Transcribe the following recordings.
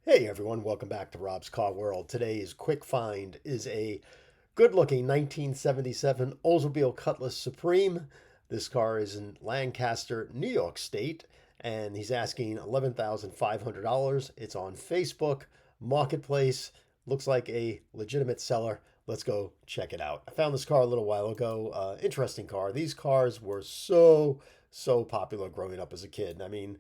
Hey everyone, welcome back to Rob's Car World. Today's quick find is a good-looking 1977 Oldsmobile Cutlass Supreme. This car is in Lancaster, New York State, and he's asking $11,500. It's on Facebook Marketplace. Looks like a legitimate seller. Let's go check it out. I found this car a little while ago. Interesting car. These cars were so popular growing up as a kid. I mean,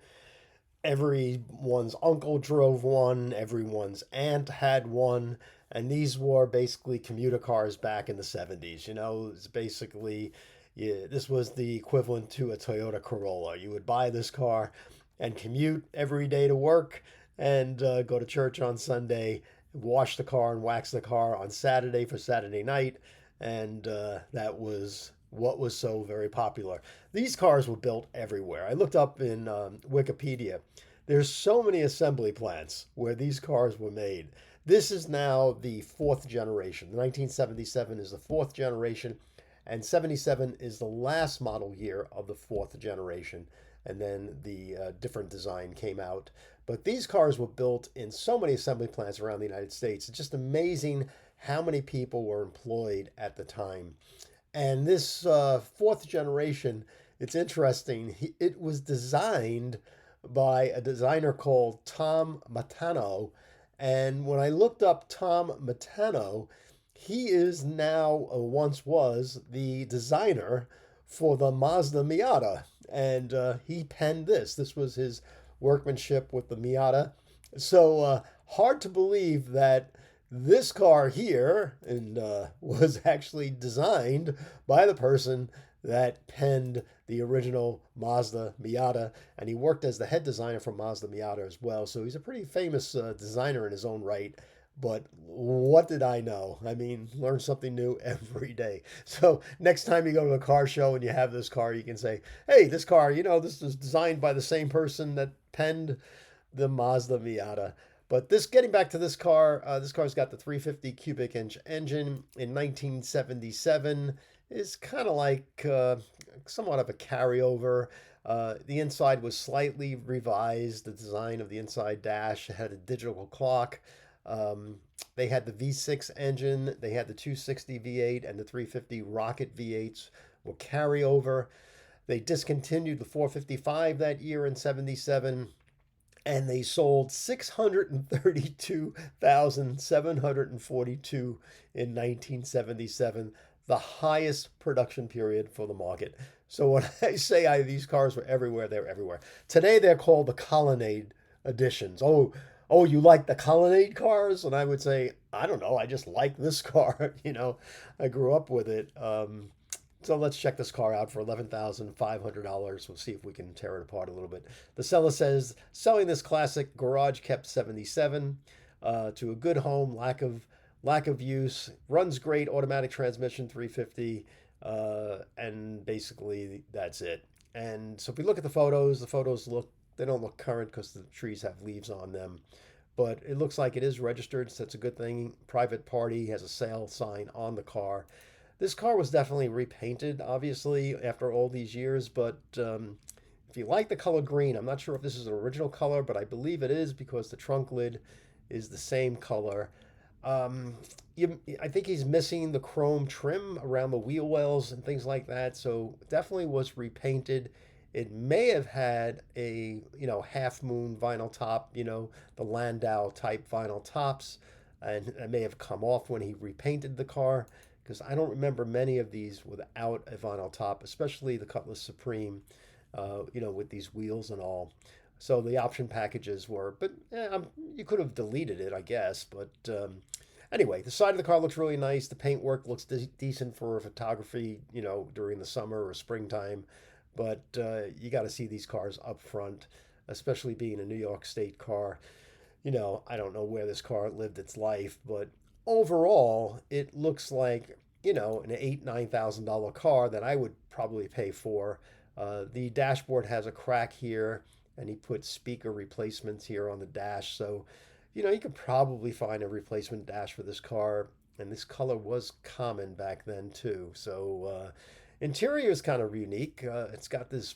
everyone's uncle drove one, everyone's aunt had one, and these were basically commuter cars back in the 70s. It's basically, yeah, this was the equivalent to a Toyota Corolla. You would buy this car and commute every day to work and go to church on Sunday, wash the car and wax the car on Saturday for Saturday night, and that was what was so very popular. These cars were built everywhere. I looked up in Wikipedia. There's so many assembly plants where these cars were made. This is now the fourth generation. The 1977 is the fourth generation, and 77 is the last model year of the fourth generation. And then the different design came out. But these cars were built in so many assembly plants around the United States. It's just amazing how many people were employed at the time. And this fourth generation, it's interesting. It was designed by a designer called Tom Matano. And when I looked up Tom Matano, he is now, or once was, the designer for the Mazda Miata. And he penned this. This was his workmanship with the Miata. So hard to believe that this car here was actually designed by the person that penned the original Mazda Miata, and he worked as the head designer for Mazda Miata as well. So he's a pretty famous designer in his own right. But what did I know? I mean, learn something new every day. So next time you go to a car show and you have this car, you can say, "Hey, this car, this is designed by the same person that penned the Mazda Miata." But getting back to this car's got the 350 cubic inch engine in 1977. Is kind of like somewhat of a carryover. The inside was slightly revised. The design of the inside dash had a digital clock. Um, they had the V6 engine, they had the 260 V8, and the 350 Rocket V8s were carryover. They discontinued the 455 that year in 77, and they sold 632,742 in 1977, the highest production period for the market. So when I say these cars were everywhere, they're everywhere. Today they're called the Colonnade editions. Oh, you like the Colonnade cars? And I would say, I don't know, I just like this car. I grew up with it. So let's check this car out for $11,500. We'll see if we can tear it apart a little bit. The seller says, selling this classic garage kept 77 to a good home, lack of use, runs great, automatic transmission 350, and basically that's it. And so if we look at the photos they don't look current because the trees have leaves on them. But it looks like it is registered, so that's a good thing. Private party has a sale sign on the car. This car was definitely repainted, obviously, after all these years. But if you like the color green, I'm not sure if this is an original color, but I believe it is because the trunk lid is the same color. Um, I think he's missing the chrome trim around the wheel wells and things like that. So definitely was repainted. It may have had a half moon vinyl top, the Landau type vinyl tops, and it may have come off when he repainted the car because I don't remember many of these without a vinyl top, especially the Cutlass Supreme, with these wheels and all. So the option packages were, but you could have deleted it, I guess. But anyway, the side of the car looks really nice. The paintwork looks decent for photography, during the summer or springtime. But you got to see these cars up front, especially being a New York State car. I don't know where this car lived its life, but overall, it looks like, an $8,000-9,000 car that I would probably pay for. The dashboard has a crack here, and he put speaker replacements here on the dash. So, you could probably find a replacement dash for this car. And this color was common back then, too. So, interior is kind of unique. It's got this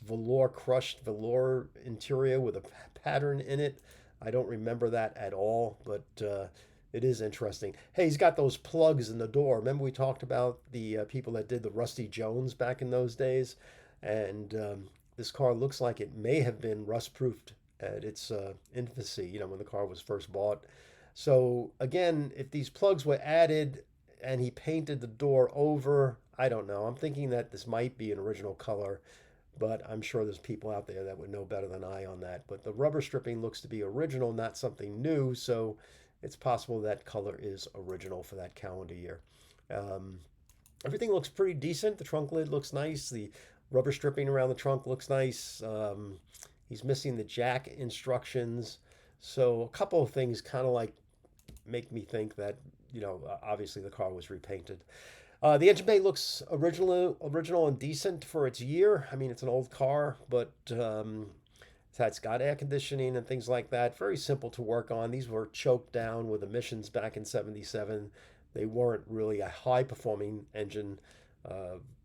crushed velour interior with a pattern in it. I don't remember that at all, but it is interesting. Hey, he's got those plugs in the door. Remember we talked about the people that did the Rusty Jones back in those days? And this car looks like it may have been rust-proofed at its infancy, when the car was first bought. So again, if these plugs were added and he painted the door over, I don't know. I'm thinking that this might be an original color, but I'm sure there's people out there that would know better than I on that. But the rubber stripping looks to be original, not something new, so it's possible that color is original for that calendar year. Um, Everything looks pretty decent. The trunk lid looks nice. The rubber stripping around the trunk looks nice. He's missing the jack instructions. So a couple of things kind of like make me think that, obviously the car was repainted. The engine bay looks original and decent for its year. I mean, it's an old car, but it's got air conditioning and things like that. Very simple to work on. These were choked down with emissions back in '77. They weren't really a high performing engine,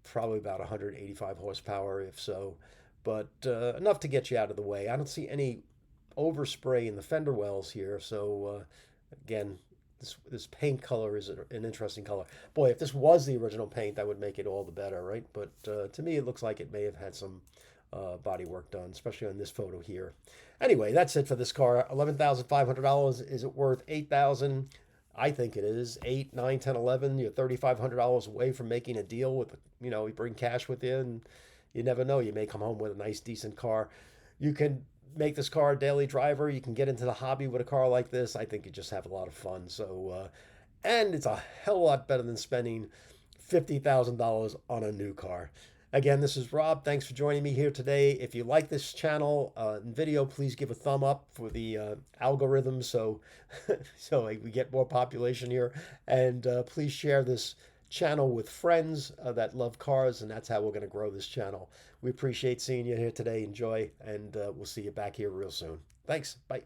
probably about 185 horsepower, if so, but enough to get you out of the way. I don't see any overspray in the fender wells here, so again, this paint color is an interesting color. Boy, if this was the original paint, that would make it all the better, right? But to me, it looks like it may have had some body work done, especially on this photo here. Anyway, that's it for this car. $11,500. Is it worth $8,000? I think it is. 8, 9, 10, 11. You're $3,500 away from making a deal with, you bring cash with you, and you never know. You may come home with a nice, decent car. You can make this car a daily driver. You can get into the hobby with a car like this. I think you just have a lot of fun. So, and it's a hell of a lot better than spending $50,000 on a new car. Again, this is Rob. Thanks for joining me here today. If you like this channel and video, please give a thumb up for the algorithm so so we get more population here. And please share this channel with friends that love cars, and that's how we're going to grow this channel. We appreciate seeing you here today. Enjoy, and we'll see you back here real soon. Thanks. Bye.